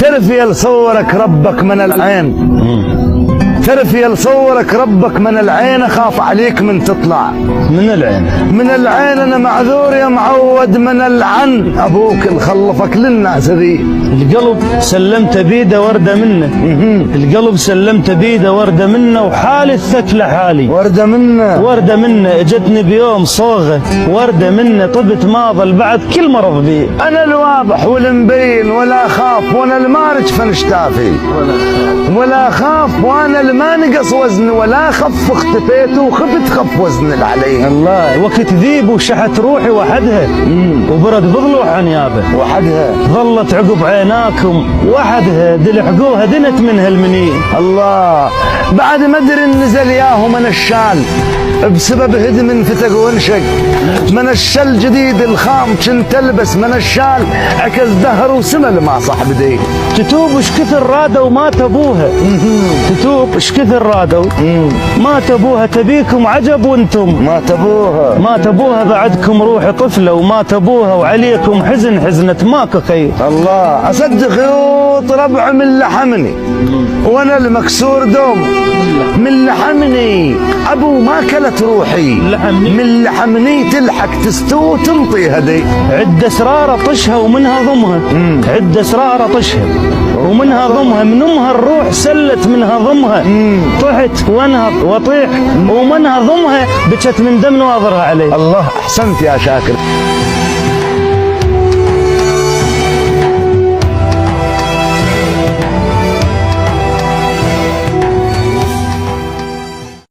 تعرف يا صورك ربك من العين، تعرف يا صورك ربك من العين، اخاف عليك من تطلع من العين. من العين. انا معذور يا معود من العن، ابوك اللي خلفك للناس ذي. القلب سلمت بيده ورده منه، القلب سلمت بيده ورده منه، وحالي الثكله حالي ورده منه، ورده منه. اجتني بيوم صوغه ورده منه، طبت ما ظل بعد كل مرض بي. انا الواضح والمبين ولا اخاف، وانا المارج فنشتافي ولا اخاف، وانا ما نقص وزن ولا خف اختفيت وخفت خف وزن اللي علي. الله وقت ذيب وشحت روحي وحدها، وبرد بضلوع عنيابه وحدها، ظلت عقب عيناكم وحدها، دلحقوها دنت منها المنين. الله بعد ما ادري نزل ياهو من الشال بسبب هدم فتق وانشق، من الشل جديد الخام كنت البس، من الشال عكس دهر وسمل ما صح بدي. تتوب اش كثر رادوا ما تبوها، تتوب اش كثر رادوا ما تبوها، تبيكم عجب وانتم ما تبوها، ما تبوها بعدكم روح طفله، وما تبوها وعليكم حزن حزنة ماكو خير. الله اصدق خيوط ربع من لحمني، وانا المكسور دوم من لحمني، ابو ما كلت روحي من لحمني، تلحق تستو تنطي هدي. عد اسرار طشها ومنها ضمها، عد اسرار طشها ومنها ضمها، من امها الروح سلت منها ضمها، طحت وانهض وطيح ومنها ضمها، بكت من دم نواظرها عليه. الله احسنت يا شاكر.